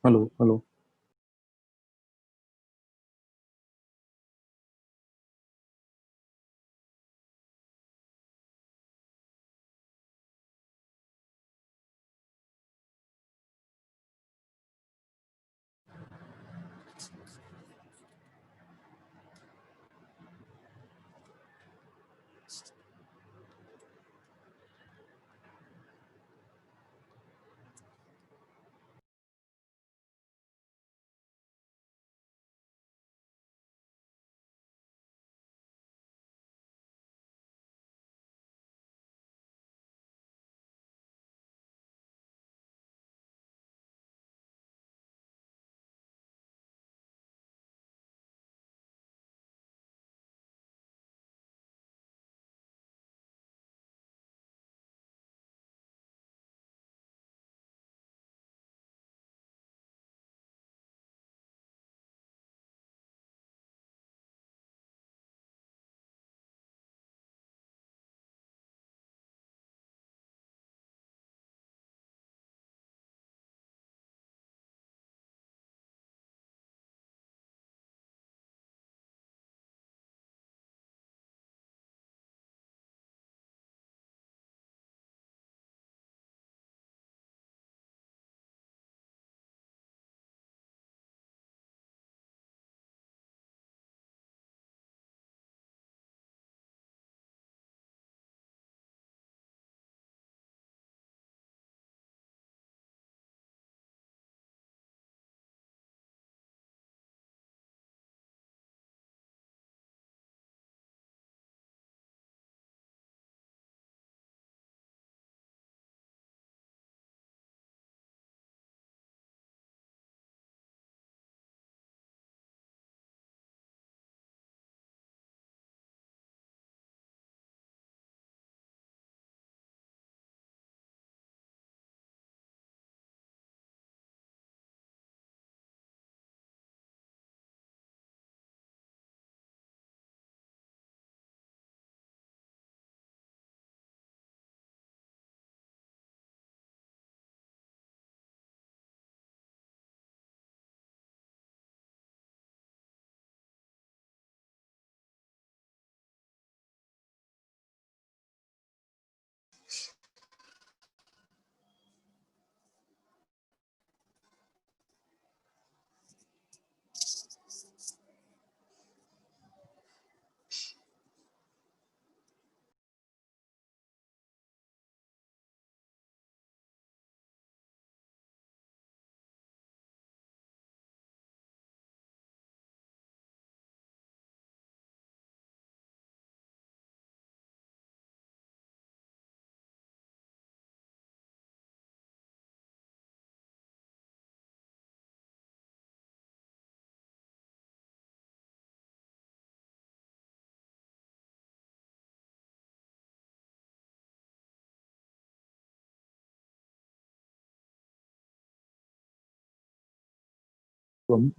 Hello hello.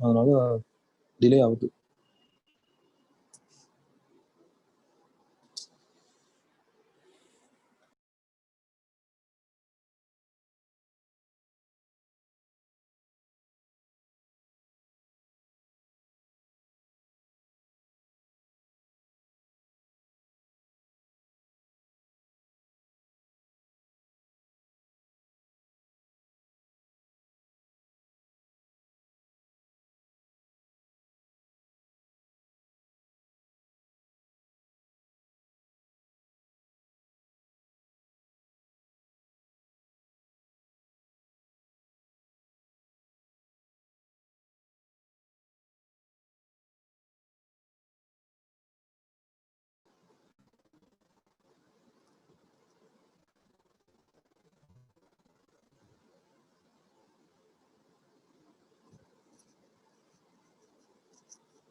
அதனால delay ஆகுது.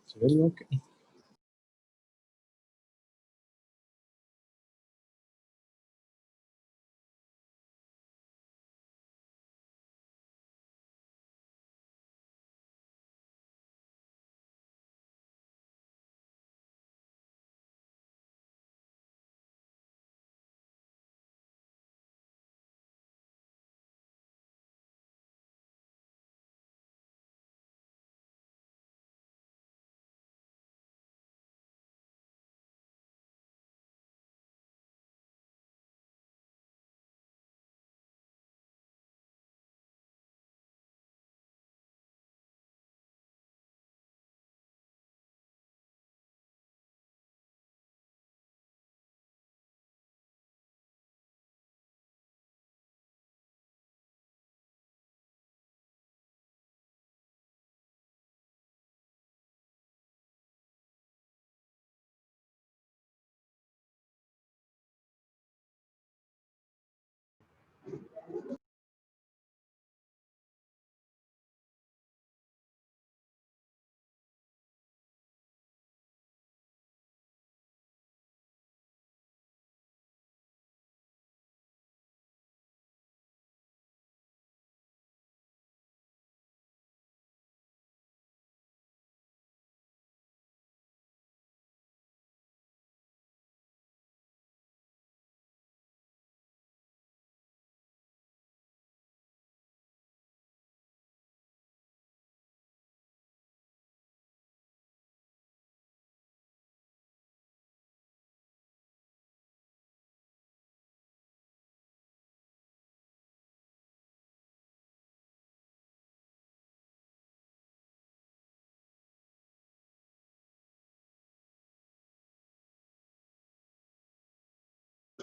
சரி, okay.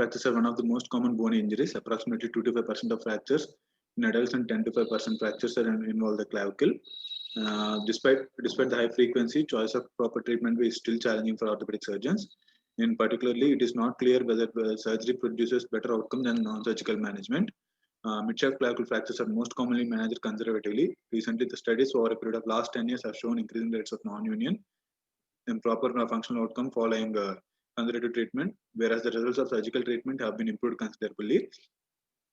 fractures are one of the most common bone injuries. Approximately 2 to 5% of fractures in adults and 10 to 5% fractures are involve the clavicle. Despite the high frequency, choice of proper treatment is still challenging for orthopedic surgeons. In particularly, it is not clear whether surgery produces better outcome than non-surgical management. Mid-shaft clavicle fractures are most commonly managed conservatively. Recently, the studies over a period of last 10 years have shown increasing rates of non-union and proper functional outcome following conservative treatment, whereas the results of surgical treatment have been improved considerably.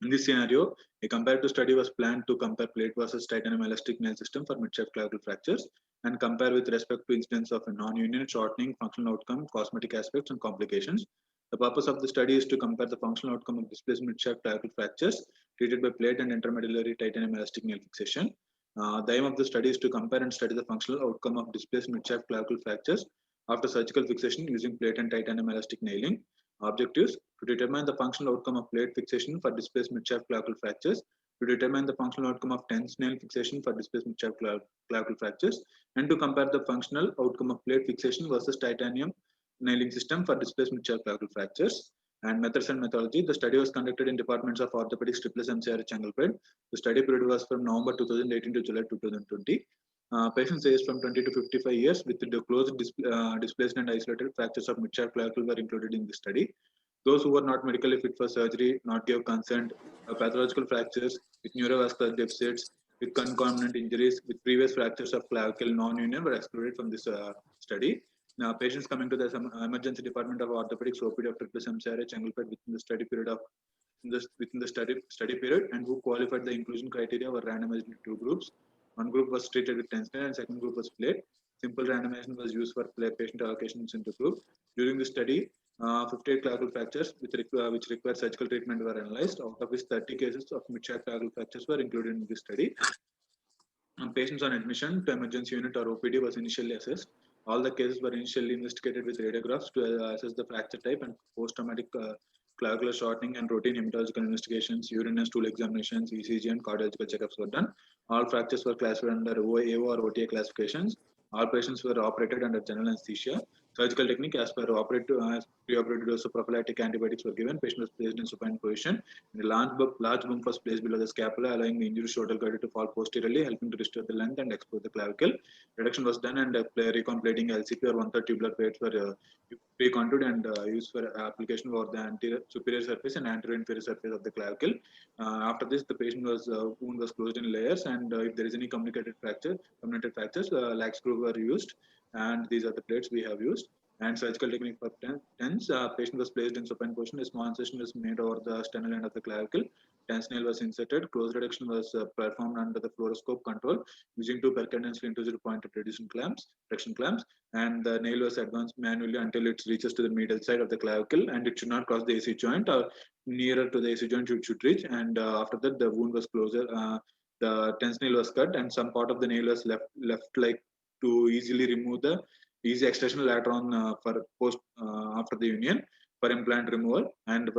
In this scenario, a comparative study was planned to compare plate versus titanium elastic nail system for mid-shaft clavicle fractures and compare with respect to incidence of a non-union, shortening, functional outcome, cosmetic aspects, and complications. The purpose of the study is to compare the functional outcome of displaced mid-shaft clavicle fractures treated by plate and intermedullary titanium elastic nail fixation. The aim of the study is to compare and study the functional outcome of displaced mid-shaft clavicle fractures after surgical fixation using plate and titanium elastic nailing. Objectives: to determine the functional outcome of plate fixation for displaced mid-shaft clavicle fractures, to determine the functional outcome of tense nail fixation for displaced mid-shaft clavicle fractures, and to compare the functional outcome of plate fixation versus titanium nailing system for displaced mid-shaft clavicle fractures. And methods and methodology. The study was conducted in departments of orthopedics, Triple MCR, Chengalpet. The study period was from November 2018 to July 2020. Patients aged from 20 to 55 years with the closed displaced and isolated fractures of mid-shaft clavicle were included in the study. Those who were not medically fit for surgery, not gave consent, pathological fractures with neurovascular deficits, with concomitant injuries, with previous fractures of clavicle non-union were excluded from this study. Now, patients coming to the emergency department of orthopedics OPD of Triple MCR, Chengalpet within the study period of within the study period and who qualified the inclusion criteria were randomized into two groups. One group was treated with tension and second group was plate. Simple randomization was used for patient allocations into group. During the study, 58 clavicle fractures which required surgical treatment were analyzed, out of which 30 cases of mid-shaft clavicle fractures were included in this study. Patients on admission to emergency unit or OPD was initially assessed. All the cases were initially investigated with radiographs to assess the fracture type and post-traumatic clavicular shortening and routine hematological investigations, urine and stool examinations, ECG and cardiological checkups were done. All fractures were classified under AO or OTA classifications. All patients were operated under general anesthesia. Surgical technique as per preoperative dose of prophylactic antibiotics were given. Patient was placed in supine position. And a large bump was placed below the scapula, allowing the injured shoulder girdle to fall posteriorly, helping to restore the length and expose the clavicle. Reduction was done and recomblating LCP or 1/3 tubular plates were pre-contoured and used for application for the anterior superior surface and anterior inferior surface of the clavicle. After this, the patient wound was closed in layers, and if there is any communicated fractures, lag screw were used, and these are the plates we have used. And surgical technique for TENS, patient was placed in supine position. A small incision was made over the sternal end of the clavicle. TENS nail was inserted. Close reduction was performed under the fluoroscope control using two percutaneously into pointed reduction clamps, and the nail was advanced manually until it reaches to the medial side of the clavicle, and it should not cross the AC joint, or nearer to the AC joint it should reach. And after that, the wound was closer. The TENS nail was cut, and some part of the nail was left like to easily remove the easy extraction later on for post after the union for implant removal, and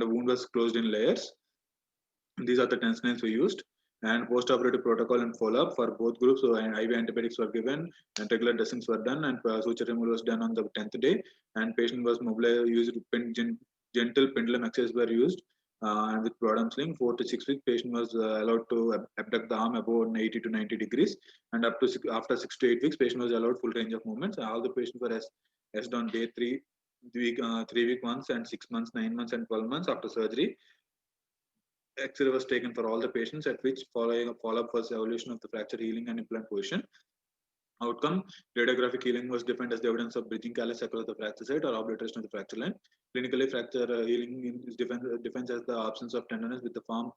the wound was closed in layers. These are the TENS nails we used. And post-operative protocol and follow-up for both groups. So IV antibiotics were given, and regular dressings were done, and suture removal was done on the 10th day. And patient was mobilized, used gentle pendulum exercise were used, and with broad arm sling. 4 to 6 weeks, patient was allowed to abduct the arm above 80 to 90 degrees, and after 6 to 8 weeks, patient was allowed full range of movements. All the patients were assessed on day 3 week once, and 6 months, 9 months, and 12 months after surgery. X-ray was taken for all the patients, at which follow-up was evaluation of the fracture healing and implant position. Outcome: radiographic healing was defined as the evidence of bridging callus across the fracture site or obliteration of the fracture line. Clinically, fracture healing is defined as the absence of tenderness with the firm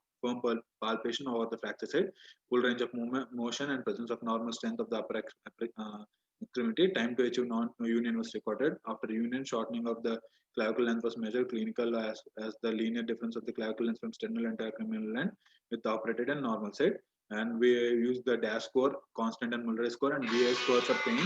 palpation over the fracture site, full range of motion, and presence of normal strength of the upper extremity. Time to achieve non-union was recorded. After union, shortening of the clavicle length was measured clinical as the linear difference of the clavicle length from sternal and acromial length with the operated and normal side. And we use the DASH score, constant and Mulder score, and VA scores of pain.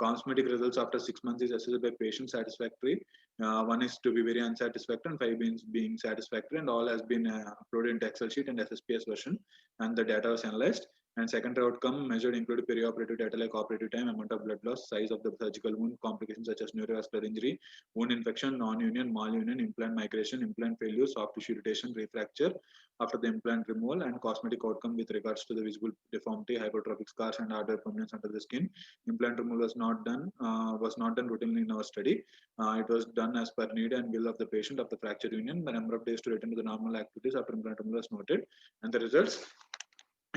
Cosmetic results after 6 months is assessed by patient satisfactory. 1 is to be very unsatisfactory, and 5 being satisfactory, and all has been uploaded into Excel sheet and SSPS version, and the data was analyzed. And secondary outcome measured include perioperative data like operative time, amount of blood loss, size of the surgical wound, complications such as neurovascular injury, wound infection, non-union, malunion, implant migration, implant failure, soft tissue irritation, refracture after the implant removal, and cosmetic outcome with regards to the visible deformity, hypertrophic scars, and other prominence under the skin. Implant removal was not done routinely in our study. It was done as per need and will of the patient of the fracture union. The number of days to return to the normal activities after implant removal was noted, and the results.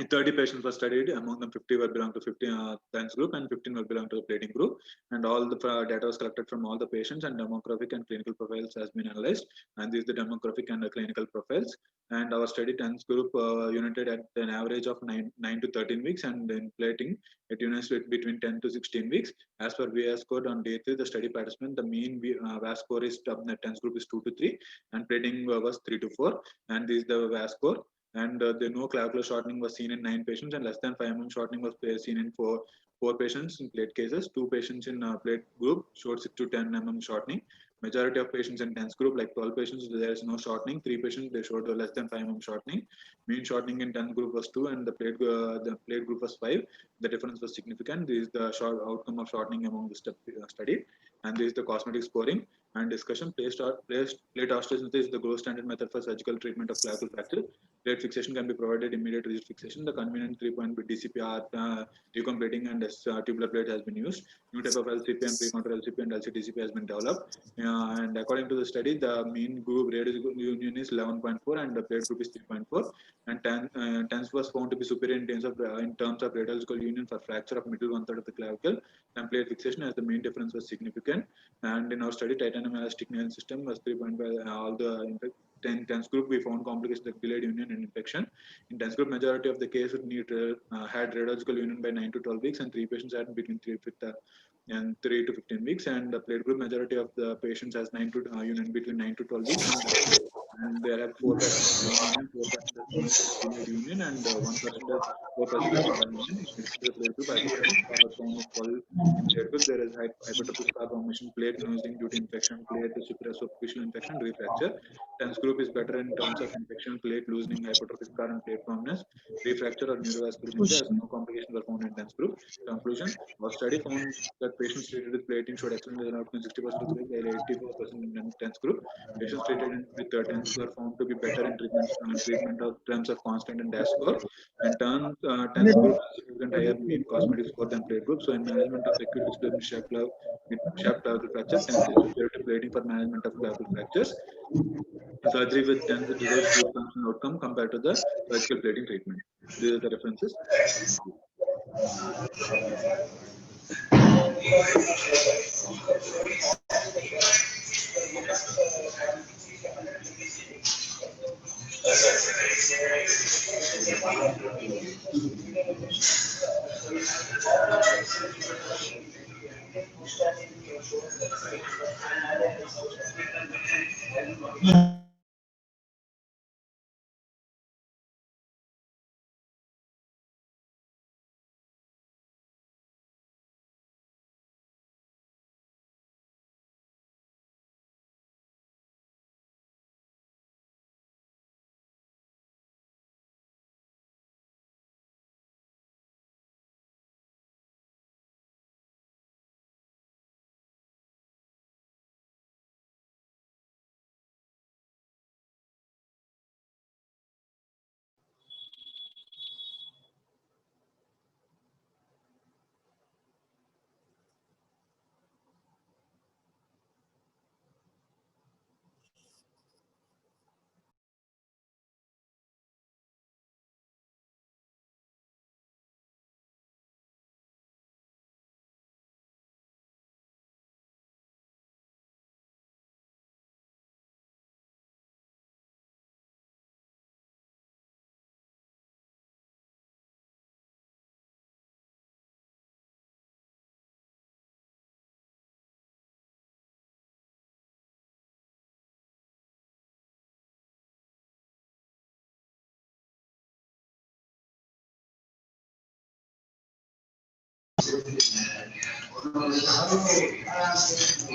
30 patients were studied. Among them, 50 were belong to 50 TENS group and 15 were belong to the plating group. And all the data was collected from all the patients, and demographic and clinical profiles has been analyzed. And these are the demographic and the clinical profiles. And our study TENS group united at an average of 9 to 13 weeks, and in plating, it units between 10 to 16 weeks. As per VAS score on day 3, the study participant, the mean VAS score is the TENS group is 2 to 3, and plating was 3 to 4. And this is the VAS score. And the no clavicular shortening was seen in 9 patients, and less than 5 mm shortening was seen in four patients in plate cases. 2 patients in plate group showed 6 to 10 mm shortening. Majority of patients in TENS group, like 12 patients, there is no shortening. 3 patients, they showed less than 5 mm shortening. Mean shortening in TENS group was 2, and the plate group was 5. The difference was significant. This is the outcome of shortening among the study, and this is the cosmetic scoring and discussion. Plate osteogenesis is the gold standard method for surgical treatment of clavicle fracture. Plate fixation can be provided immediate rigid fixation. The convenient 3-point DCP, recon plating, and tubular plate has been used. New type of LCP and pre-contour LCP and LCDCP has been developed. And according to the study, the mean group radius union is 11.4 and the plate group is 3.4. And TENS was found to be superior in terms of radiological union for fracture of middle 1/3 of the clavicle. And plate fixation as the mean difference was significant. And in our study, titanium elastic nail system was 3.5. All the TENS group, we found complications like delayed union and infection. In TENS group, majority of the cases had radiological union by 9 to 12 weeks, and 3 patients had between 3 to 15 weeks. And the plate group, majority of the patients has union between 9 to 12 weeks, and there are 4% union, and 1% 4% union. The plate group hypertrophic scar was found in 12 in plate group. There is hypertrophic scar formation, plate losing due to infection, plate superficial infection, refracture. TENS group is better in terms of infection, plate loosening, hypertrophic scar, and plate prominence. Refracture or neurovascular injury, as no complications were found in TENS group. Conclusion: our study found that patients treated with plating showed excellent outcomes, 60% of the while 84% in TENS group. Patients treated with TENS were found to be better in treatment of terms of constant and DAS score. And TENS group has significant higher mean cosmetic score than plate group. So in management of acute displacement shaft clavicle fracture, TENS is superior to plating for management of clavicle fractures. Surgery with TENS results good functional outcome compared to the surgical plating treatment. These are the references.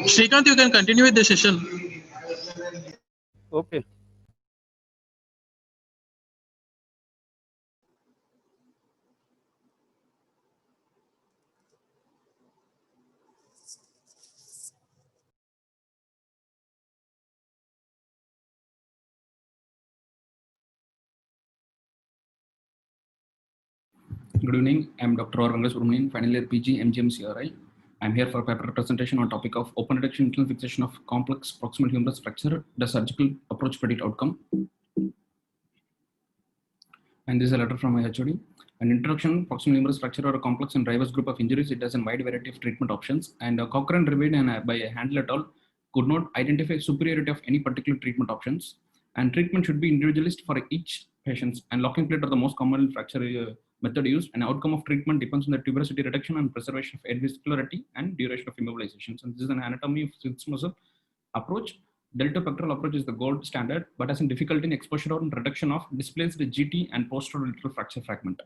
Srikanth, you can continue with the session. Okay. Good evening. I'm Dr. R. Venkateswaran, final year PG, MGM CRI. I'm here for a paper presentation on topic of open reduction internal fixation of complex proximal humerus fracture. Does surgical approach predict outcome? And this is a letter from my HOD. An introduction: proximal humerus fracture or a complex and diverse group of injuries. It has a wide variety of treatment options. And Cochrane, Revin, and by Handel et al. Could not identify superiority of any particular treatment options. And treatment should be individualist for each patient. And locking plate are the most common fracture method used, and outcome of treatment depends on the tuberosity reduction and preservation of avascularity and duration of immobilizations. And this is an anatomy of sixth muscle approach. Deltopectoral approach is the gold standard, but has a difficulty in exposure or reduction of displaced GT and posterolateral fracture fragment.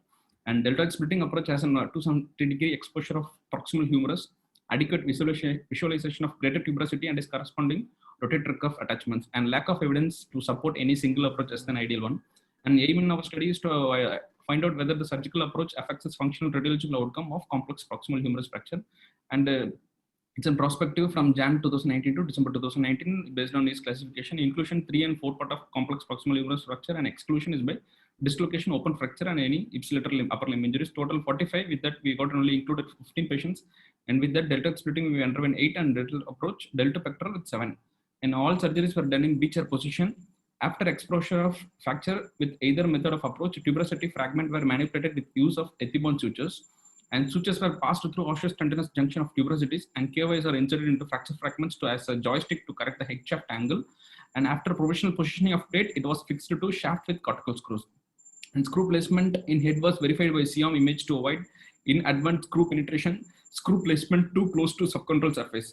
And deltoid splitting approach has a 270-degree exposure of proximal humerus, adequate visualization of greater tuberosity and its corresponding rotator cuff attachments, and lack of evidence to support any single approach as an ideal one. And aim in our study is to find out whether the surgical approach affects its functional radiological outcome of complex proximal humerus fracture. And it's in prospective from Jan 2019 to December 2019 based on its classification. Inclusion 3 and 4 part of complex proximal humerus fracture, and exclusion is by dislocation, open fracture, and any ipsilateral limb, upper limb injuries. Total 45. With that, we got only included 15 patients. And with that deltoid splitting, we underwent 8, and deltoid approach, deltopectoral with 7. And all surgeries were done in B-chair position. After exposure of fracture with either method of approach, tuberosity fragment were manipulated with use of ethibond sutures, and sutures were passed through osseous tendinous junction of tuberosities, and KYs are inserted into fracture fragments as a joystick to correct the head shaft angle. And after provisional positioning of plate, it was fixed to shaft with cortical screws. And screw placement in head was verified by COM image to avoid inadvertent screw penetration. Screw placement too close to subchondral surface.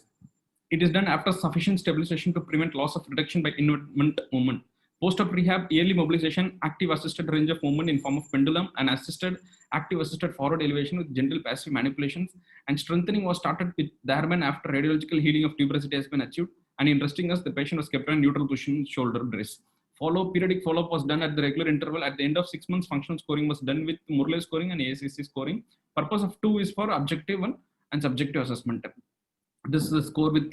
It is done after sufficient stabilization to prevent loss of reduction by invertement movement. Post-op rehab, early mobilization, active assisted range of movement in form of pendulum, and active assisted forward elevation with gentle passive manipulations. And strengthening was started with Darman after radiological healing of tuberosity has been achieved. And in resting us, the patient was kept on neutral position, shoulder brace. Periodic follow-up was done at the regular interval. At the end of 6 months, functional scoring was done with Murley scoring and ASCC scoring. Purpose of 2 is for objective 1 and subjective assessment. This is the score with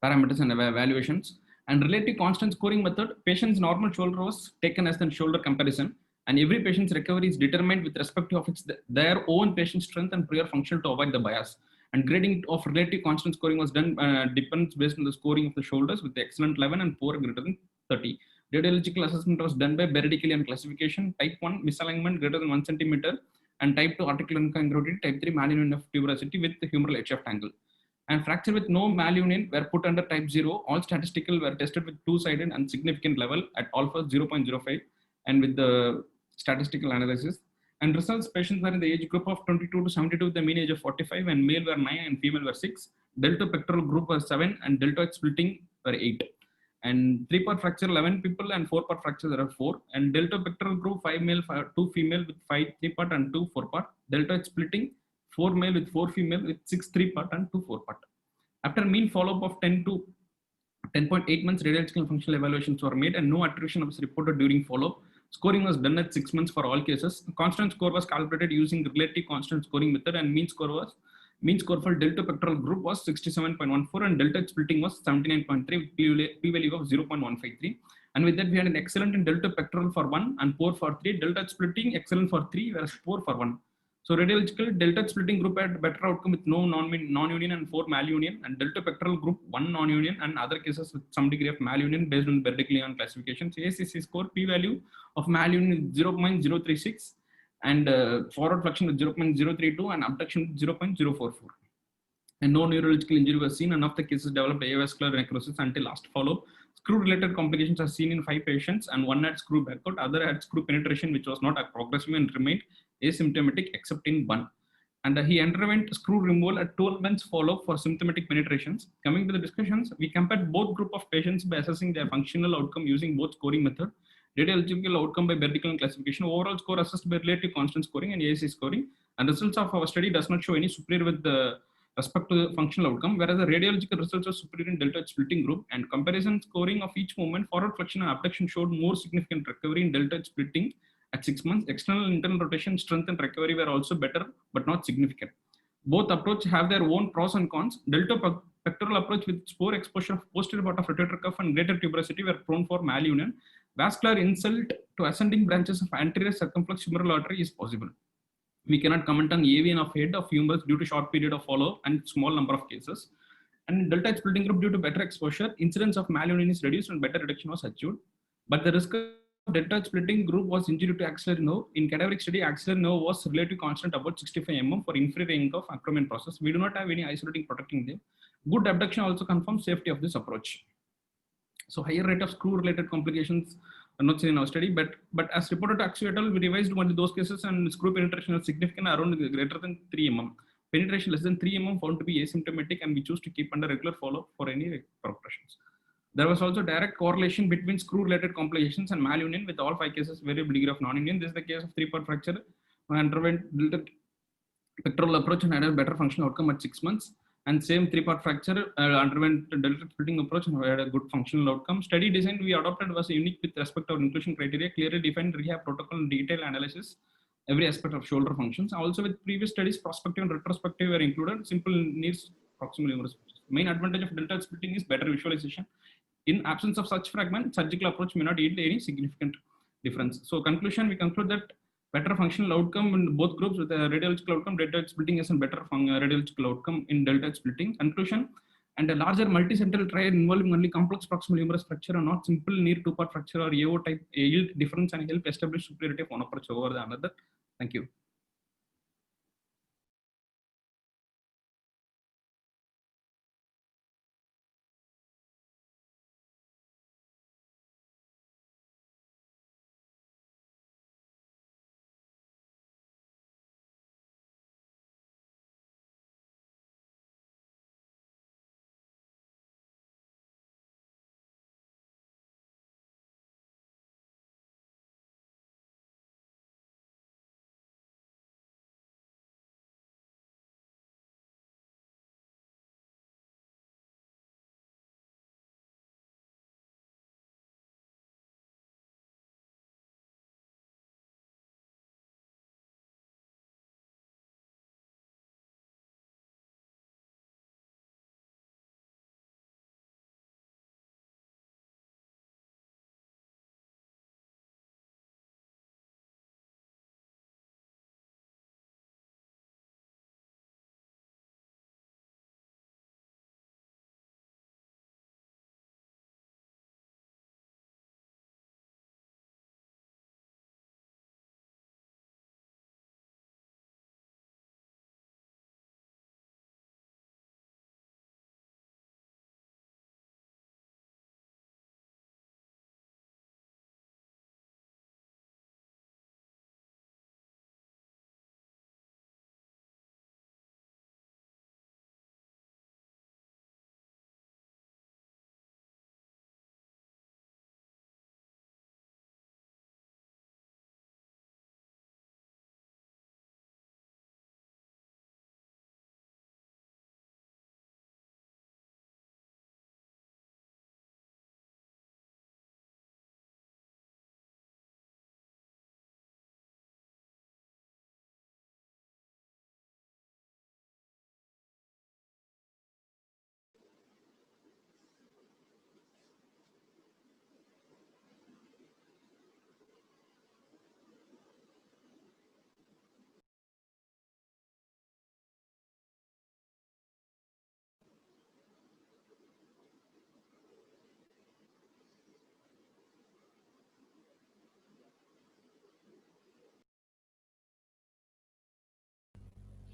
parameters and evaluations. And relative constant scoring method, patient's normal shoulder was taken as the shoulder comparison, and every patient's recovery is determined with respect to their own patient strength and prior function to avoid the bias. And grading of relative constant scoring was done depends based on the scoring of the shoulders with the excellent 11 and poor greater than 30. Radiological assessment was done by Beredickelian classification. Type 1 misalignment greater than 1 centimeter, and type 2 articular incongruity, type 3 malunion of tuberosity with the humeral head shaft angle. And fracture with no malunion were put under type 0. All statistical were tested with two-sided and significant level at alpha 0.05 and with the statistical analysis. And results, patients were in the age group of 22 to 72 with the mean age of 45, and male were 9 and female were 6. Deltopectoral group was 7 and deltoid splitting were 8. And 3-part fracture 11 people and 4-part fracture there are 4. And deltopectoral group 5 male, 2 female with 5 3-part and 2 4-part. Deltoid splitting 4 male with 4 female with 6 3-part and 2 4-part. After mean follow-up of 10 to 10.8 months, radiological functional evaluations were made and no attrition was reported during follow-up. Scoring was done at 6 months for all cases. Constant score was calculated using relative constant scoring method, and mean score for deltopectoral group was 67.14 and deltoid splitting was 79.3 with p-value of 0.153. And with that, we had an excellent in deltopectoral for 1 and poor for 3. Deltoid splitting excellent for 3, whereas poor for 1. So radiological deltoid splitting group had better outcome with no non-union and 4 malunion, and deltopectoral group 1 non-union and other cases with some degree of malunion based on Beredickelian classification. ASCC score p-value of malunion 0.036 and forward flexion with 0.032 and abduction with 0.044. And no neurological injury was seen. None of the cases developed avascular necrosis until last follow-up. Screw-related complications are seen in 5 patients, and 1 had screw backout, other had screw penetration, which was not progressive and remained asymptomatic except in 1. And he underwent screw removal at 12 months follow-up for symptomatic penetrations. Coming to the discussions, we compared both group of patients by assessing their functional outcome using both scoring method. Radiological outcome by Beredickelian classification, overall score assessed by relative constant scoring and ASC scoring. And results of our study does not show any superior with the respect to the functional outcome, whereas the radiological results are superior in deltoid splitting group, and comparison scoring of each movement, forward flexion and abduction showed more significant recovery in deltoid splitting at 6 months. External and internal rotation, strength and recovery were also better, but not significant. Both approaches have their own pros and cons. Deltopectoral approach with spore exposure of posterior part of rotator cuff and greater tuberosity were prone for malunion. Vascular insult to ascending branches of anterior circumflex humeral artery is possible. We cannot comment on AVN of head of humerus due to short period of follow and small number of cases. And in delta splitting group, due to better exposure, incidence of malunion is reduced and better reduction was achieved. But the risk of delta splitting group was injury to axillary nerve. In cadaveric study, axillary nerve was relatively constant about 65 mm for inferior end of acromion process. We do not have any isolating protecting there. Good abduction also confirms safety of this approach. So higher rate of screw related complications are not seen in our study, but as reported to Axu et al, we revised only those cases and screw penetration was significant around greater than 3 mm. Penetration less than 3 mm found to be asymptomatic, and we choose to keep under regular follow for any progressions. There was also direct correlation between screw related complications and malunion, with all 5 cases variable degree of non-union. This is the case of 3-part fracture underwent pectoral approach and had a better functional outcome at 6 months. And same 3-part fracture underwent delta splitting approach and had a good functional outcome. Study design we adopted was unique with respect to our inclusion criteria, clearly defined rehab protocol and detailed analysis every aspect of shoulder functions. Also with previous studies, prospective and retrospective were included. Simple needs proximal humerus. Main advantage of delta splitting is better visualization. In absence of such fragment, surgical approach may not yield any significant difference. So conclusion, we conclude that better functional outcome in both groups with a radiological outcome, delta splitting is a better radiological outcome in delta splitting. Conclusion, and a larger multi-central trial involving only complex proximal humerus fracture and not simple near 2-part fracture or AO type yield difference and help establish superiority of one approach over the another. Thank you.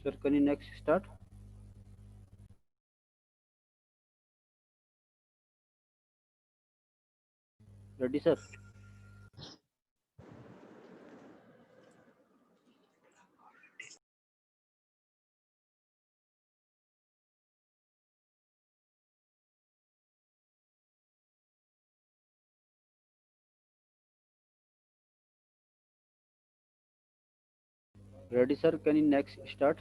Sir, can you next start? Ready, sir? Ready, sir? Can you next start?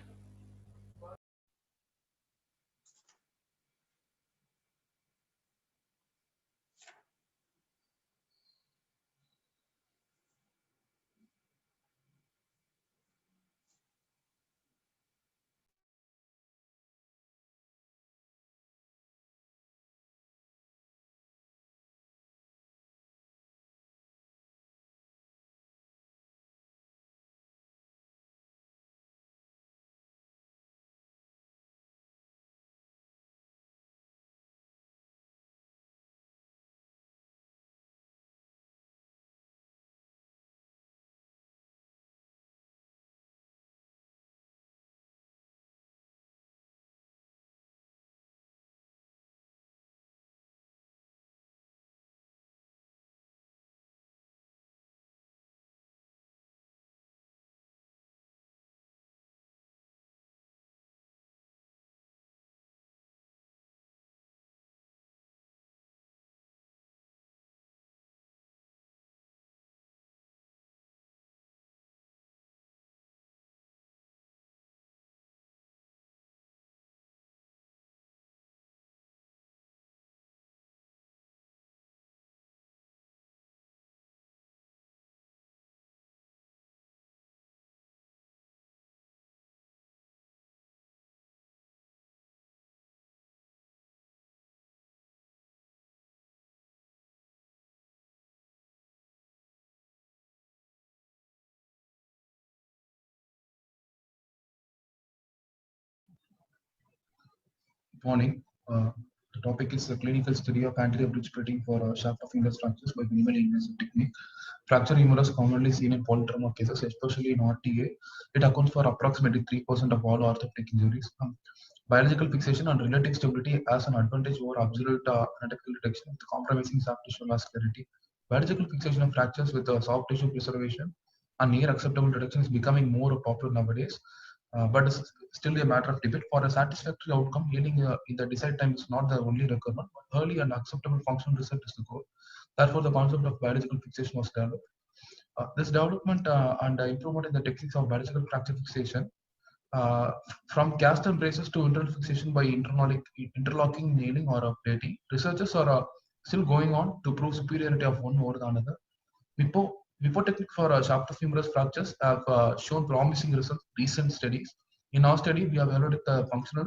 Morning. The topic is the clinical study of anterior bridge splitting for shaft of finger fractures by minimally invasive technique. Fracture humerus commonly seen in polytrauma cases, especially in RTA. It accounts for approximately 3% of all orthopedic injuries. Biological fixation and relative stability has an advantage over absolute anatomical detection with compromising soft tissue vascularity. Biological fixation of fractures with soft tissue preservation and near acceptable detection is becoming more popular nowadays. But it's still a matter of debate. For a satisfactory outcome, healing in the desired time is not the only requirement, but early and acceptable functional result is the goal. Therefore, the concept of biological fixation was developed. This development and improvement in the techniques of biological fracture fixation, from cast and braces to internal fixation by interlocking, nailing, or plating, researchers are still going on to prove superiority of one over the another. MIPO technique for shaft of humerus fractures have shown promising results. Recent studies. In our study, we have evaluated the functional,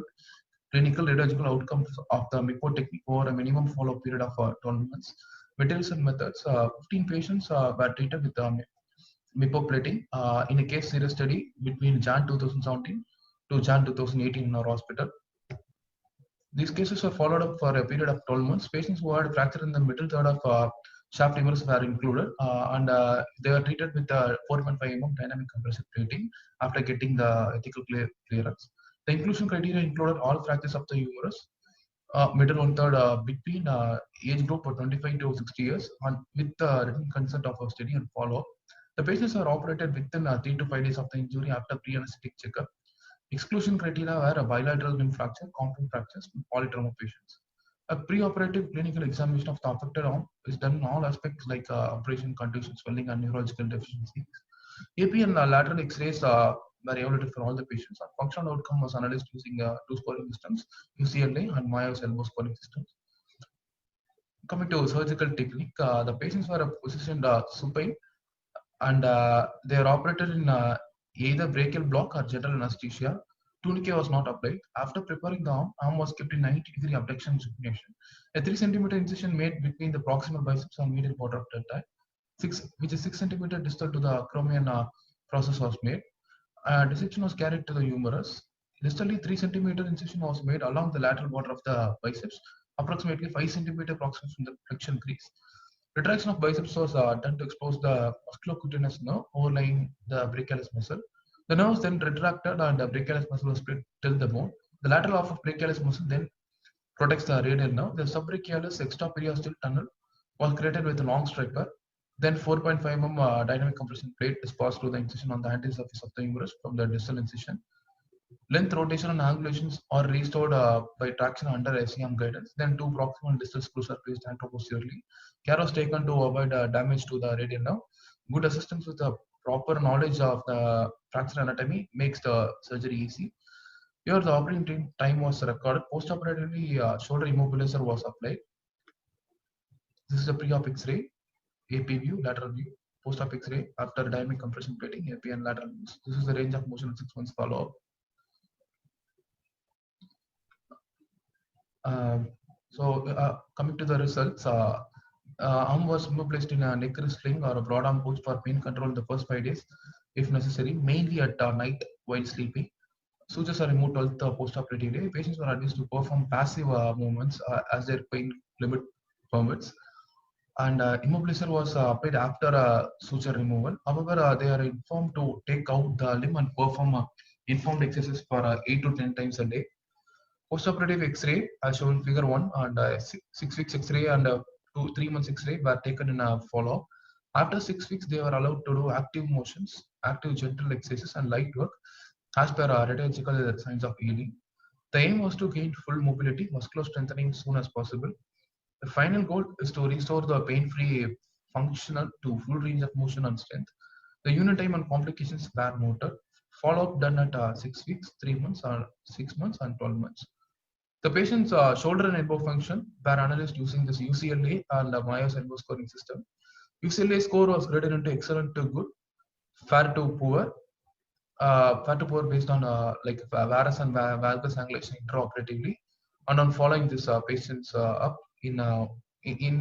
clinical, radiological outcomes of the MIPO technique over a minimum follow-up period of 12 months. Materials and methods. 15 patients were treated with MIPO plating in a case series study between Jan 2017 to Jan 2018 in our hospital. These cases were followed up for a period of 12 months. Patients who had fracture in the middle third of shaft humerus were included, and they were treated with 4.5 mm dynamic compressive plating after getting the ethical clearance. The inclusion criteria included all fractures of the humerus, middle one third between age group of 25 to 60 years, and with the written consent of a study and follow-up. The patients are operated within 3 to 5 days of the injury after pre-anesthetic checkup. Exclusion criteria were a bilateral limb fracture, compound fractures, and polytrauma patients. A pre-operative clinical examination of the affected arm is done in all aspects like operation conditions, swelling, and neurological deficiencies. AP and lateral X-rays were evaluated for all the patients. And functional outcome was analyzed using two scoring systems, UCLA and Mayo's elbow scoring systems. Coming to surgical technique, the patients were positioned supine, and they are operated in either brachial block or general anesthesia. Tourniquet was not applied. After preparing the arm was kept in 90-degree abduction supination. A 3 cm incision made between the proximal biceps and medial border of the thigh, which is 6 cm distal to the acromion process was made. Dissection was carried to the humerus. Distally, 3 cm incision was made along the lateral border of the biceps, approximately 5 cm approximately from the flexion crease. Retraction of biceps was done to expose the musculocutaneous nerve overlying the brachialis muscle. The nerve was then retracted and the brachialis muscle was split till the bone. The lateral half of brachialis muscle then protects the radial nerve. The subbrachialis extraperiosteal tunnel was created with a long striper. Then 4.5 mm dynamic compression plate is passed through the incision on the anterior surface of the humerus from the distal incision. Length, rotation, and angulations are restored by traction under SEM guidance. Then 2 proximal and distal screws are placed anteroposteriorly. Care was taken to avoid damage to the radial nerve. Good assistance with the proper knowledge of the fracture anatomy makes the surgery easy. Here, the operating time was recorded. Post-operatively, shoulder immobilizer was applied. This is a pre-op X-ray, AP view, lateral view, post-op X-ray after dynamic compression plating, AP and lateral views. This is the range of motion at 6 months follow-up. Coming to the results, arm was immobilized in a neck sling or a broad arm push for pain control in the first 5 days, if necessary, mainly at night while sleeping. Sutures are removed 12th post-operative day. Patients were advised to perform passive movements as their pain limit permits. And immobilizer was applied after suture removal. However, they are informed to take out the limb and perform informed exercises for 8 to 10 times a day. Post-operative X-ray, as shown in figure 1, and 6 weeks X-ray and 3 months X-ray were taken in a follow-up. After 6 weeks, they were allowed to do active motions, active gentle exercises, and light work as per radiological signs of healing. The aim was to gain full mobility, muscular strengthening soon as possible. The final goal is to restore the pain-free functional to full range of motion and strength. The unit time and complications were noted. Follow-up done at 6 weeks, 3 months, 6 months, and 12 months. The patient's shoulder and elbow function were analyzed using this UCLA and Mayo's elbow scoring system. UCLA score was graded into excellent to good, fair to poor based on like varus and valgus angulation intraoperatively, and on following this patients up. In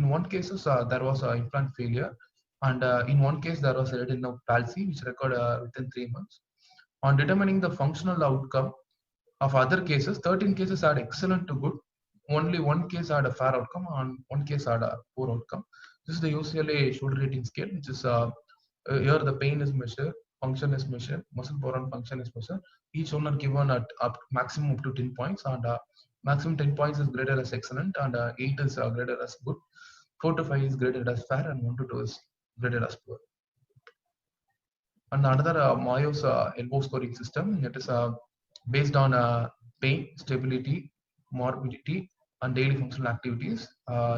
one cases there was implant failure, and in one case there was a radial nerve palsy which occurred within 3 months. On determining the functional outcome, Of other cases, 13 cases had excellent to good. Only one case had a fair outcome and one case had a poor outcome. This is the UCLA shoulder rating scale, which is here the pain is measured, function is measured, muscle power and function is measured. Each one are given at up maximum up to 10 points, and maximum 10 points is graded as excellent, and 8 is graded as good. 4 to 5 is graded as fair, and 1 to 2 is graded as poor. And another Mayo's elbow scoring system. It is based on pain, stability, morbidity, and daily functional activities.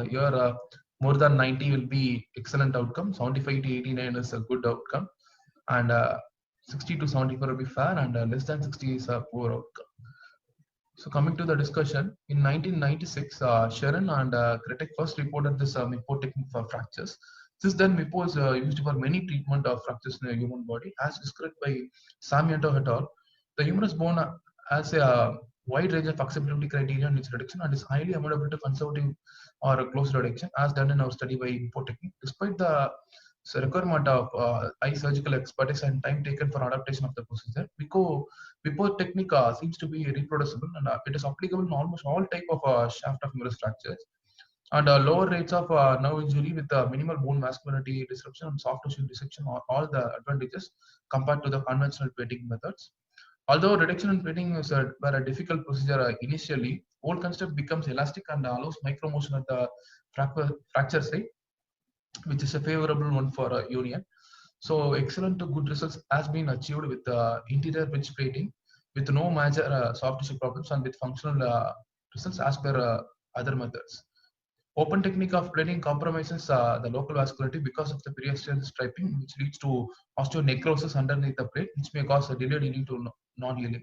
Here, more than 90 will be excellent outcome. 75 to 89 is a good outcome, and 60 to 74 will be fair, and less than 60 is a poor outcome. So coming to the discussion, in 1996, Sharon and Kretek first reported this MIPO technique for fractures. Since then, MIPO is used for many treatment of fractures in the human body, as described by Sarmiento et al. The humerus bone has a wide range of acceptability criteria in its reduction and is highly amenable to conservative or close reduction, as done in our study by MIPO technique. Despite the requirement of high surgical expertise and time taken for adaptation of the procedure, MIPO technique seems to be reproducible, and it is applicable in almost all type of shaft of humerus fractures, and lower rates of nerve injury with minimal bone vascularity disruption and soft tissue dissection are all the advantages compared to the conventional plating methods. Although reduction in plating is were a difficult procedure initially, whole construct becomes elastic and allows micromotion at the fracture site, which is a favorable one for union. So excellent to good results has been achieved with interior ridge plating with no major soft tissue problems and with functional results as per other methods. Open technique of plating compromises the local vascularity because of the periosteal striping, which leads to osteonecrosis underneath the plate, which may cause a delayed healing to non-healing.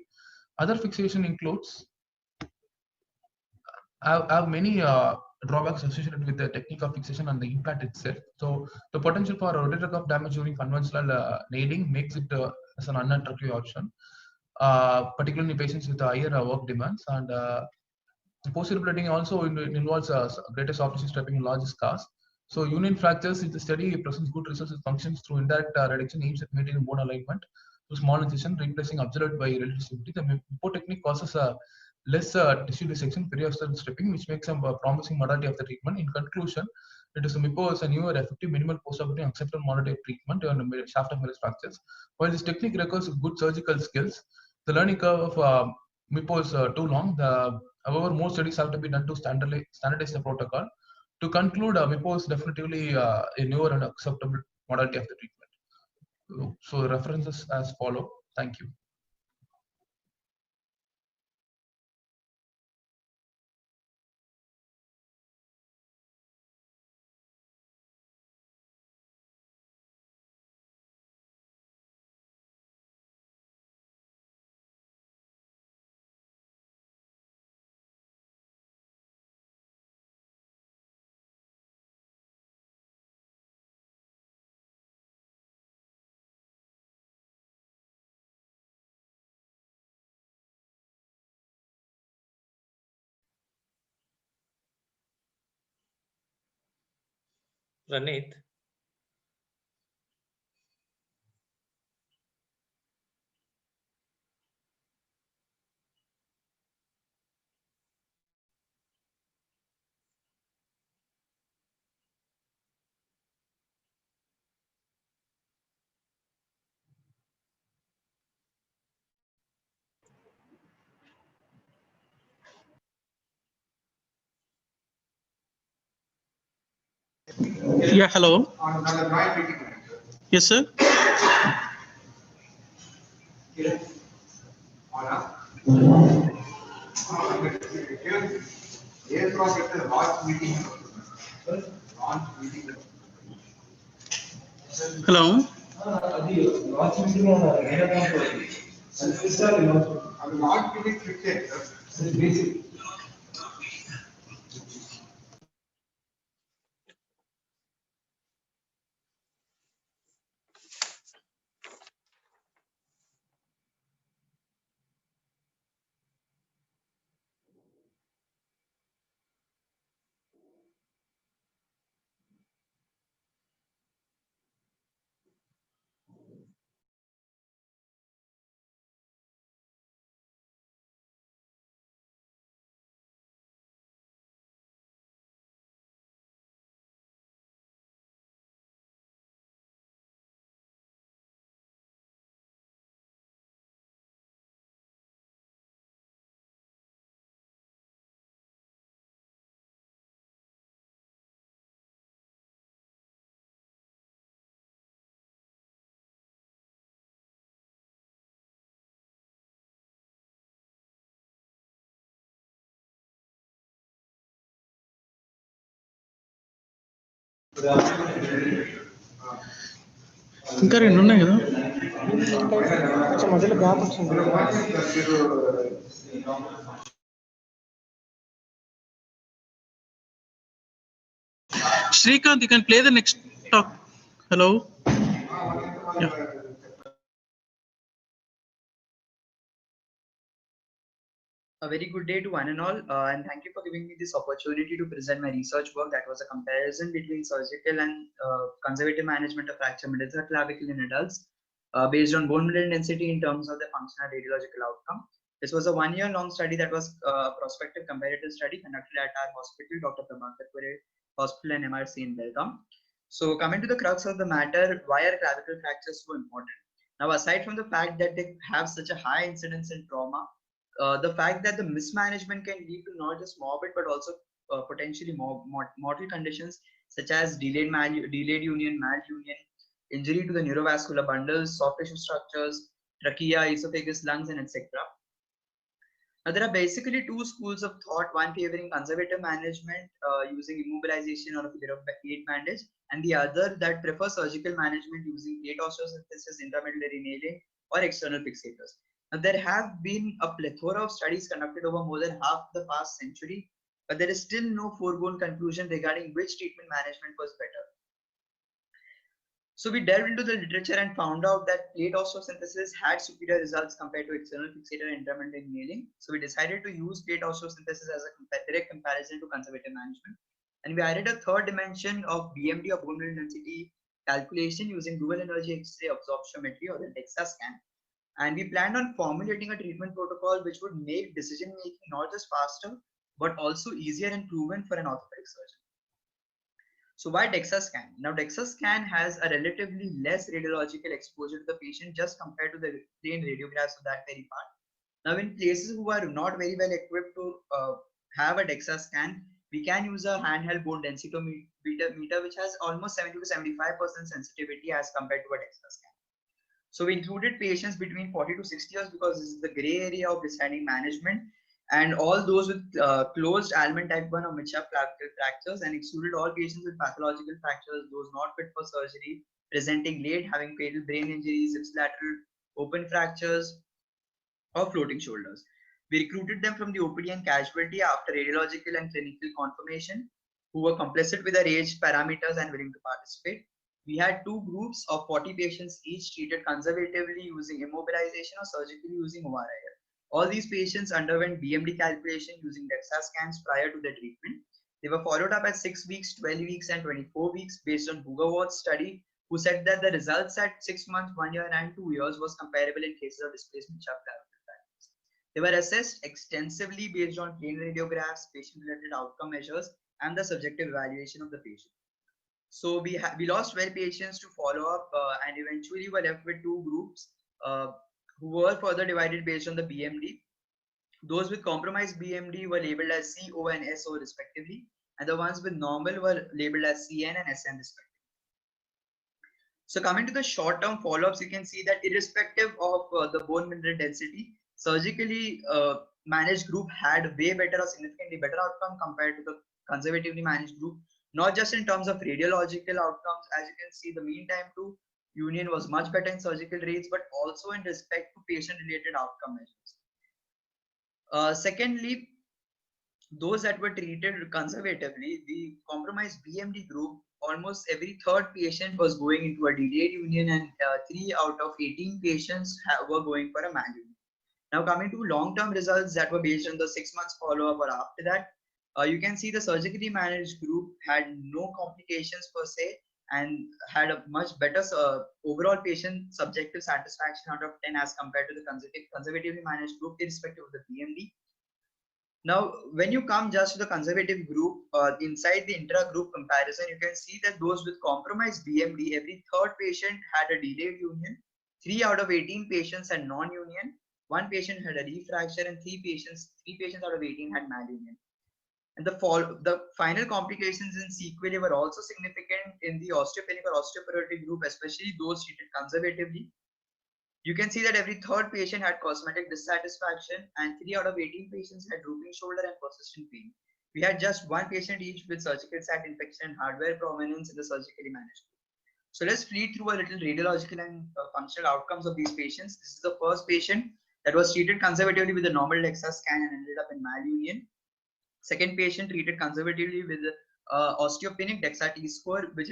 Other fixation includes have many drawbacks associated with the technique of fixation and the implant itself. So the potential for rotator cuff damage during conventional nailing makes it as an unattractive option, particularly in patients with higher work demands. And posterior plating also involves greater soft tissue striping in large scars. So union fractures in the study presents good results with functions through indirect reduction aims at maintaining bone alignment through small incision, replacing observed by relative stability. The MIPO technique causes a less tissue dissection, periosteal stripping, which makes a promising modality of the treatment. In conclusion, it is MIPO is a newer, effective, minimal post-operative, acceptable modality of treatment on shaft of humerus fractures. While this technique requires good surgical skills, the learning curve of MIPO is too long. However, more studies have to be done to standardize the protocol. To conclude, MIPO is definitively a newer and acceptable modality of the treatment. So references as follow. Thank you. Ranit, Yeah, hello. Yes, sir. Hello. ఇంకా రెండు ఉన్నాయి కదా. మధ్యలో gap వచ్చింది. Srikanth, you can play the next talk. Hello. Yeah. A very good day to one and all, and thank you for giving me this opportunity to present my research work that was a comparison between surgical and conservative management of fracture metatarsal in adults based on bone mineral density in terms of the functional radiological outcome. This was a one-year-long study that was a prospective comparative study conducted at our hospital, Dr. Prabhakar Pure Hospital and MRC in Belgaum. So coming to the crux of the matter, why are clavicle fractures so important? Now, aside from the fact that they have such a high incidence in trauma, the fact that the mismanagement can lead to not just morbid but also potentially mortal conditions such as delayed union, malunion, injury to the neurovascular bundles, soft tissue structures, trachea, esophagus, lungs, and etc. Now, there are basically two schools of thought, one favoring conservative management using immobilization or a plate bandage, and the other that prefer surgical management using plate osteosynthesis, intramedullary nailing, or external fixators. Now, there have been a plethora of studies conducted over more than half the past century, but there is still no foregone conclusion regarding which treatment management was better. So we delved into the literature and found out that plate osteosynthesis had superior results compared to external fixator and intramedullary nailing. So we decided to use plate osteosynthesis as a direct comparison to conservative management. And we added a third dimension of BMD or bone mineral density calculation using dual energy X-ray absorptiometry or the DEXA scan. And we planned on formulating a treatment protocol which would make decision making not just faster, but also easier and proven for an orthopedic surgeon. So why DEXA scan? Now, DEXA scan has a relatively less radiological exposure to the patient just compared to the plain radiographs of that very part. Now, in places who are not very well equipped to have a DEXA scan, we can use a handheld bone densitometer which has almost 70 to 75% sensitivity as compared to a DEXA scan. So we included patients between 40 to 60 years because this is the gray area of deciding management, and all those with closed Almond type 1 or mid-shaft clavicle fractures, and excluded all patients with pathological fractures, those not fit for surgery, presenting late, having fatal brain injuries, ipsilateral open fractures, or floating shoulders. We recruited them from the OPD and casualty after radiological and clinical confirmation, who were complicit with their age parameters and willing to participate. We had two groups of 40 patients each treated conservatively using immobilization or surgically using ORIR. All these patients underwent BMD calculation using DEXA scans prior to the treatment. They were followed up at 6 weeks, 12 weeks, and 24 weeks based on Bugaworth's study, who said that the results at 6 months, 1 year, and 2 years was comparable in cases of displacement shaft clavicle fractures. They were assessed extensively based on plain radiographs, patient-related outcome measures, and the subjective evaluation of the patient. So we lost 12 patients to follow up, and eventually were left with two groups who were further divided based on the BMD. Those with compromised BMD were labeled as CO and SO respectively, and the ones with normal were labeled as CN and SN respectively. So coming to the short-term follow-ups, you can see that irrespective of the bone mineral density, surgically managed group had way better or significantly better outcome compared to the conservatively managed group, not just in terms of radiological outcomes. As you can see, the mean time to union was much better in surgical rates, but also in respect to patient-related outcome measures. Secondly, those that were treated conservatively, the compromised BMD group, almost every third patient was going into a delayed union, and 3 out of 18 patients were going for a malunion. Now, coming to long-term results that were based on the 6 months follow-up or after that, you can see the surgically managed group had no complications per se and had a much better overall patient subjective satisfaction out of 10 as compared to the conservatively managed group, irrespective of the BMD. Now, when you come just to the conservative group, inside the intra-group comparison, you can see that those with compromised BMD, every third patient had a delayed union, 3 out of 18 patients had non-union, 1 patient had a refracture, and 3 patients out of 18 had malunion. And the final complications in sequelae were also significant in the osteopenic or osteoporotic group, especially those treated conservatively. You can see that every third patient had cosmetic dissatisfaction, and 3 out of 18 patients had drooping shoulder and persistent pain. We had just one patient each with surgical site infection and hardware prominence in the surgically managed group. So let's fleet through a little radiological and functional outcomes of these patients. This is the first patient that was treated conservatively with a normal DEXA scan and ended up in malunion. Second patient treated conservatively with osteopenic DEXA T-score, which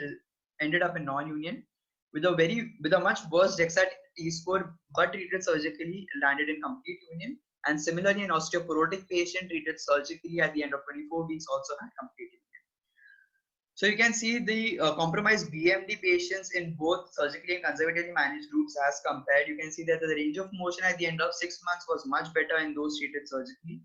ended up in non-union. With a much worse DEXA T-score, but treated surgically, landed in complete union. And similarly, an osteoporotic patient treated surgically at the end of 24 weeks also had complete union. So you can see the compromised BMD patients in both surgically and conservatively managed groups as compared. You can see that the range of motion at the end of 6 months was much better in those treated surgically.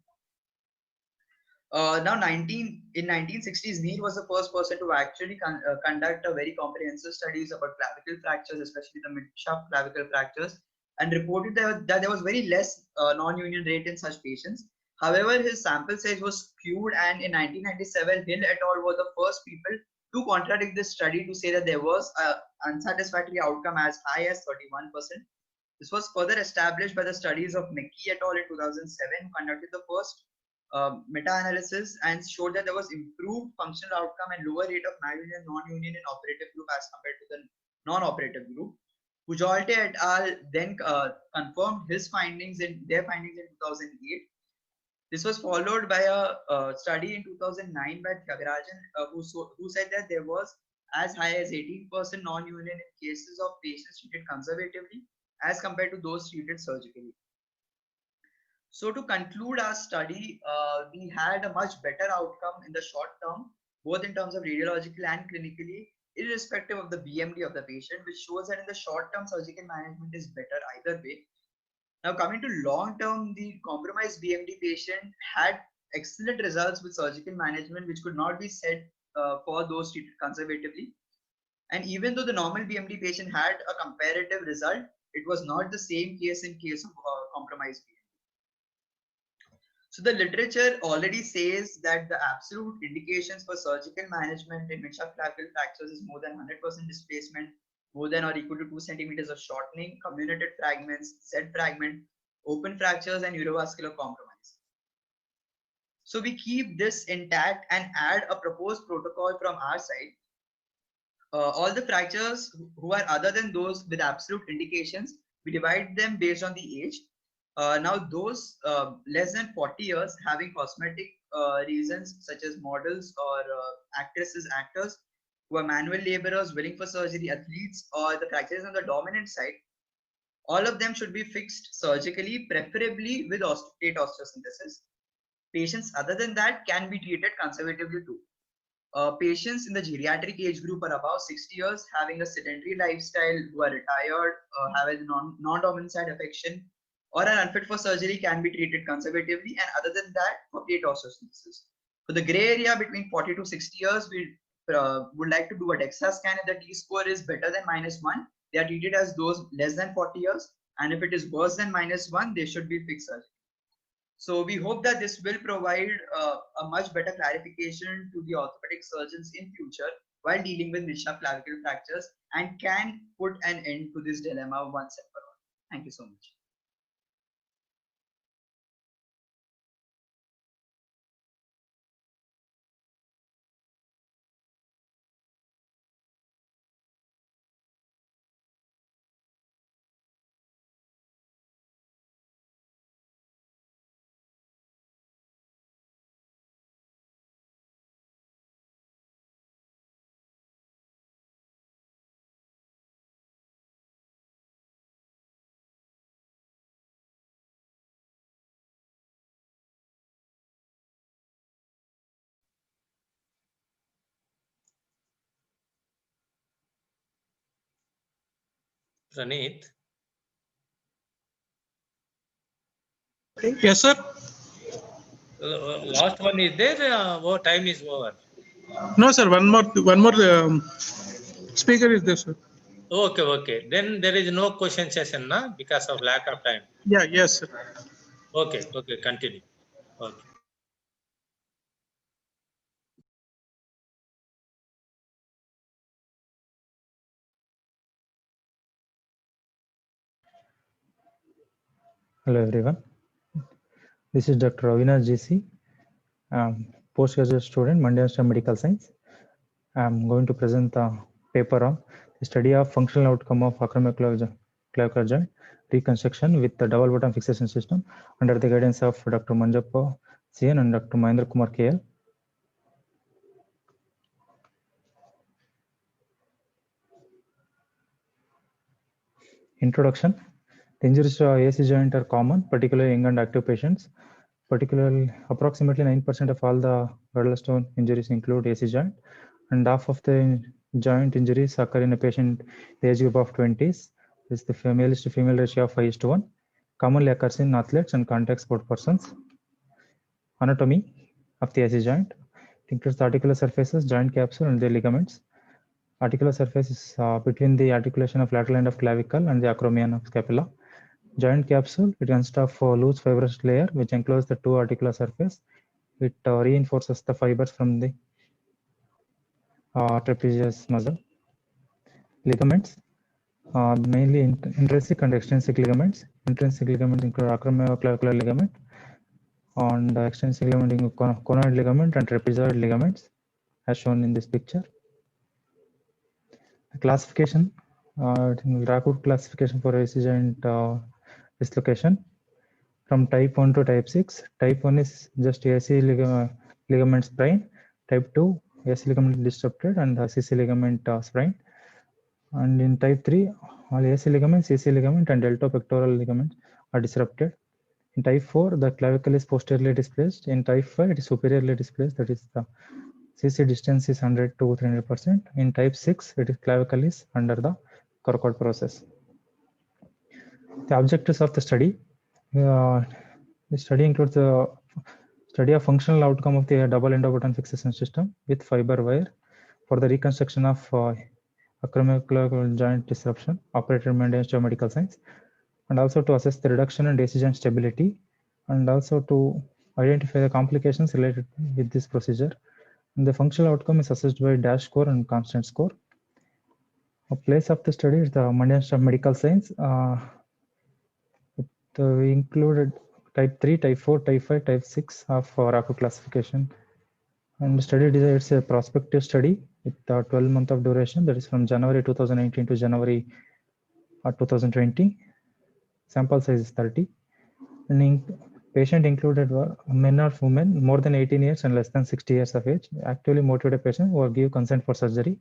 Now, in 1960s, Neil was the first person to actually conduct a very comprehensive studies about clavicle fractures, especially the mid-shaft clavicle fractures, and reported that there was very less non-union rate in such patients. However, his sample size was skewed, and in 1997, Hill et al. Were the first people to contradict this study to say that there was an unsatisfactory outcome as high as 31%. This was further established by the studies of McKee et al. In 2007, who conducted the first meta-analysis and showed that there was improved functional outcome and lower rate of malunion and non-union in operative group as compared to the non-operative group. Pujalte et al. Then confirmed their findings in 2008. This was followed by a study in 2009 by Tyagarajan, who said that there was as high as 18% non-union in cases of patients treated conservatively as compared to those treated surgically. So to conclude our study, we had a much better outcome in the short term, both in terms of radiological and clinically, irrespective of the BMD of the patient, which shows that in the short term, surgical management is better either way. Now coming to long term, the compromised BMD patient had excellent results with surgical management, which could not be said for those treated conservatively. And even though the normal BMD patient had a comparative result, it was not the same case in case of compromised BMD. So the literature already says that the absolute indications for surgical management in mid-shaft clavicle fractures is more than 100% displacement, more than or equal to 2 centimeters of shortening, comminuted fragments, Z fragment, open fractures, and neurovascular compromise. So we keep this intact and add a proposed protocol from our side. All the fractures who are other than those with absolute indications, we divide them based on the age. Now those less than 40 years having cosmetic reasons such as models or actresses, actors who are manual laborers willing for surgery, athletes, or the fractures on the dominant side, all of them should be fixed surgically, preferably with plate osteosynthesis. Patients other than that can be treated conservatively too. Patients in the geriatric age group are above 60 years having a sedentary lifestyle, who are retired, have a non-dominant side affection, or are unfit for surgery can be treated conservatively, and other than that for plate osteosynthesis. For the gray area between 40 to 60 years, we would like to do a DEXA scan. If the T-score is better than -1, they are treated as those less than 40 years, and if it is worse than -1, they should be fixed surgery. So we hope that this will provide a much better clarification to the orthopedic surgeons in future while dealing with mid-shaft clavicle fractures, and can put an end to this dilemma once and for all. Thank you so much. Ranit, Yes, sir. last one is there. Time is over. No, sir. One more speaker is there, sir. Okay. Then there is no question session, na, because of lack of time. Yeah, yes, sir. Okay. Continue. Okay. Hello everyone, this is Dr. Avinash JC, postgraduate student, Mandya Institute of Medical Science. I'm going to present the paper on the study of functional outcome of acromioclavicular joint reconstruction with the double bottom fixation system under the guidance of Dr. Manjappa CN and Dr. Mahendra Kumar KL. Introduction. The injuries to AC joint are common, particularly young and active patients. Particularly, approximately 9% of all the Girdlestone injuries include AC joint, and half of the joint injuries occur in a patient the age group of 20s. This is the male to female ratio of 5:1. Commonly occurs in athletes and contact sport persons. Anatomy of the AC joint. It includes the articular surfaces, joint capsule, and the ligaments. Articular surface is between the articulation of lateral end of clavicle and the acromion of scapula. Joint capsule, it consists of a loose fibrous layer which encloses the two articular surface. It reinforces the fibers from the trapezius muscle. Ligaments, mainly intrinsic and extrinsic ligaments. Intrinsic ligaments include acromioclavicular ligament, and extrinsic ligament include conoid ligament and trapezoid ligaments, as shown in this picture. The classification, Rakut classification for AC joint dislocation from type 1 to type 6. Type 1 is just AC ligament sprain. Type 2, AC ligament disrupted and CC ligament sprain. And in type 3, all AC ligament, CC ligament, and deltopectoral ligament are disrupted. In type 4, the clavicle is posteriorly displaced. In type 5, it is superiorly displaced. That is, the CC distance is 100 to 300%. In type 6, it is clavicle is under the coracoid process. The objectives of the study. The study includes the study of functional outcome of the double endo-button fixation system with fiber wire for the reconstruction of acromioclavicular joint disruption operated by Mandya Institute of Medical Science, and also to assess the reduction and AC joint stability, and also to identify the complications related with this procedure. And the functional outcome is assessed by dash score and constant score. A place of the study is the Mandya Institute of Medical Science. We included type 3, type 4, type 5, type 6 of Rakut classification. And the study design, it's a prospective study with 12 months of duration, that is from January 2019 to January 2020. Sample size is 30. And patient included were men or women more than 18 years and less than 60 years of age, actively motivated patient who give consent for surgery.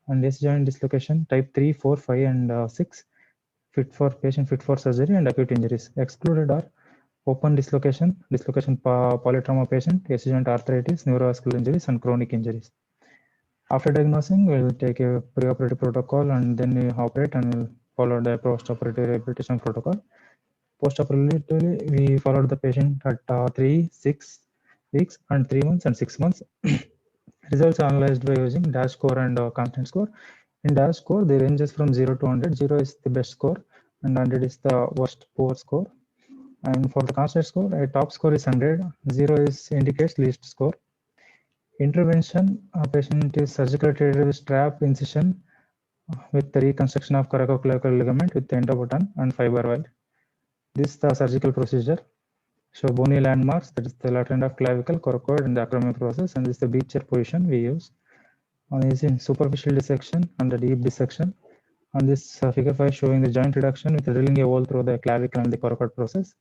And AC joint dislocation type 3, 4, 5, and 6 fit for surgery and acute injuries. Excluded are open dislocation, polytrauma patient, AC joint arthritis, neurovascular injuries, and chronic injuries. After diagnosing, we'll take a preoperative protocol and then we operate and we'll follow the post-operative rehabilitation protocol. Post-operatively, we followed the patient at 3, 6 weeks, and 3 months and 6 months. Results are analyzed by using dash score and constant score. In dash score, they ranges from 0 to 100. 0 is the best score, and 100 is the worst poor score. And for the constant score, a top score is 100. 0 indicates least score. Intervention: a patient is surgically treated with strap incision with the reconstruction of coracoclavicular ligament with the endo-button and fiber wire. This is the surgical procedure. Show bony landmarks, that is the lateral end of clavicle, coracoid, and the acromion process, and this is the beach chair position we use. On is in superficial dissection and the deep dissection. On this figure 5 showing the joint reduction with drilling a hole through the clavicle and the coracoid process.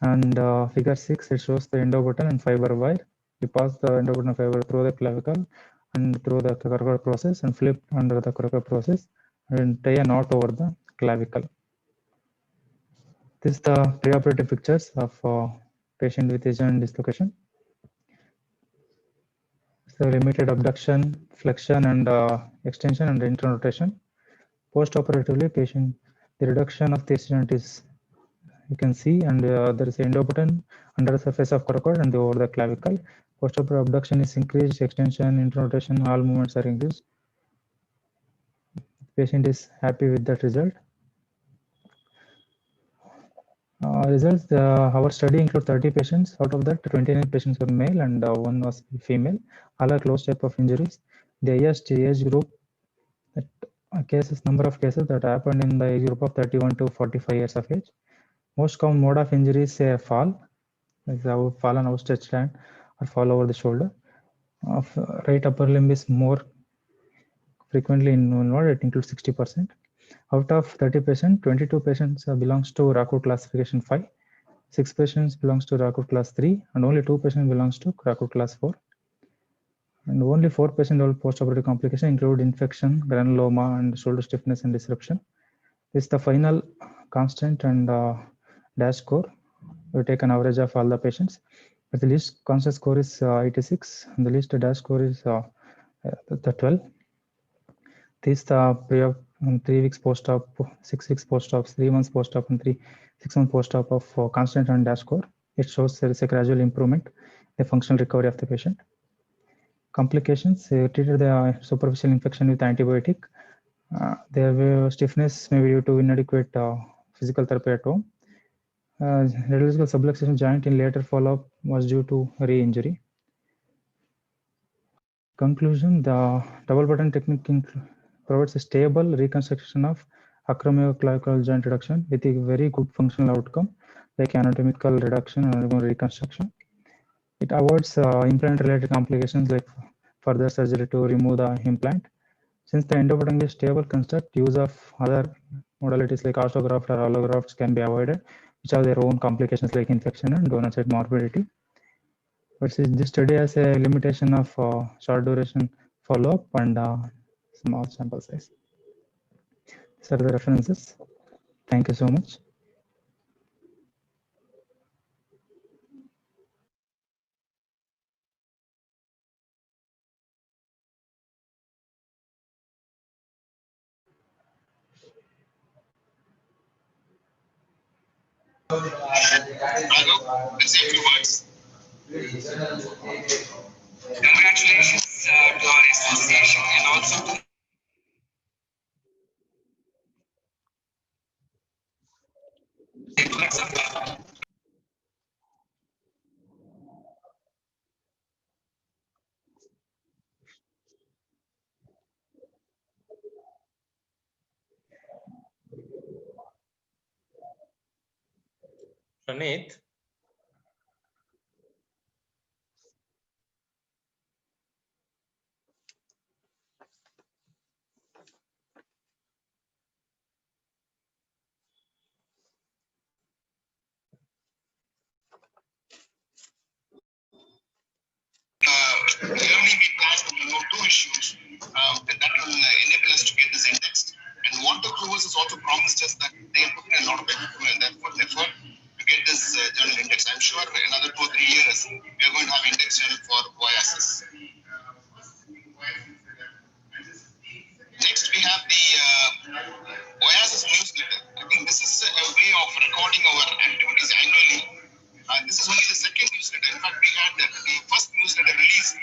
And figure 6, it shows the endo-button and fiber wire. We pass the endo-button fiber through the clavicle and through the coracoid process and flip under the coracoid process and tie a knot over the clavicle. This is the preoperative pictures of patient with joint dislocation. So limited abduction, flexion, and extension and internal rotation. Post-operatively, the reduction of the joint is, you can see, and there is endo-button under the surface of coracoid and over the clavicle. Post-operative abduction is increased, extension, internal rotation, all movements are increased. The patient is happy with that result. Results, our study includes 30 patients. Out of that, 29 patients were male and 1 was female. All are close type of injuries. The highest age group, number of cases that happened in the age group of 31 to 45 years of age. Most common mode of injury is a fall, like the fallen outstretched hand or fall over the shoulder. Right upper limb is more frequently involved. It includes 60%. Out of 30 patients, 22 patients belongs to Rakut classification 5. 6 patients belongs to Rakut class 3, and only 2 patients belongs to Rakut class 4. And only 4 patients develop postoperative complications, include infection, granuloma, and shoulder stiffness and disruption. This is the final constant and dash score. We take an average of all the patients. But the least constant score is 86, and the least dash score is the 12. This is the pre-op 3 weeks post-op, 6 weeks post-op, 3 months post-op, and 6 months post-op of constant and dash score. It shows there is a gradual improvement in the functional recovery of the patient. Complications, treated the superficial infection with antibiotic. Their stiffness may be due to inadequate physical therapy at home. Radiological subluxation joint in later follow-up was due to re-injury. Conclusion, the double button technique provides a stable reconstruction of acromioclavicular joint reduction with a very good functional outcome like anatomical reduction and anatomical reconstruction. It avoids implant-related complications like further surgery to remove the implant. Since the endobutton is stable construct, use of other modalities like osteografts or allografts can be avoided, which have their own complications like infection and donor site morbidity. But this study has a limitation of short duration follow-up and small sample size. These are the references. Thank you so much. Let's say a few words. Congratulations to our association and also to Praneeth. early we plan to remove 2 issues that will enable us to get this indexed. And Walter Clovers has also promised us that they have put in a lot of effort to get this journal indexed. I'm sure in another 2 or 3 years we are going to have index journal for YSS. Next we have the YSS newsletter. I think this is a way of recording our activities annually. This is only the second newsletter. In fact, we had the first newsletter release.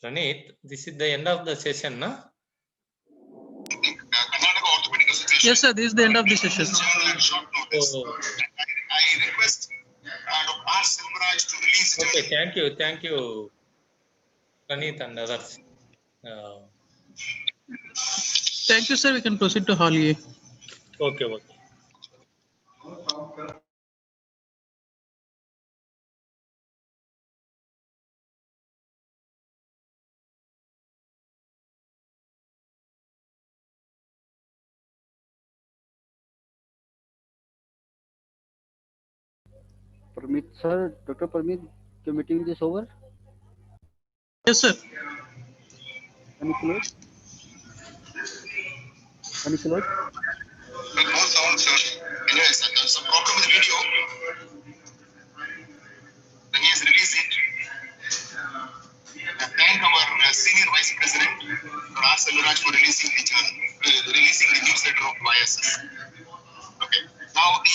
Praneeth, this is the end of the session, no? Karnataka Orthopedic Association. Yes, sir. This is the end of the session. Oh. I request Dr. R. Selvaraj to release it. Okay, thank you, Praneeth and others. Thank you, sir. We can proceed to Hall A. Okay. Permit, sir. Dr. Permit, the meeting is over. Yes, sir. Can you close? Can you close? No sound, sir. Anyway, there's some problem with the video. Then he has released it. Thank our senior vice president, Dr. R. Selvaraj, for releasing the journal, releasing the newsletter of YSS. Okay. Now the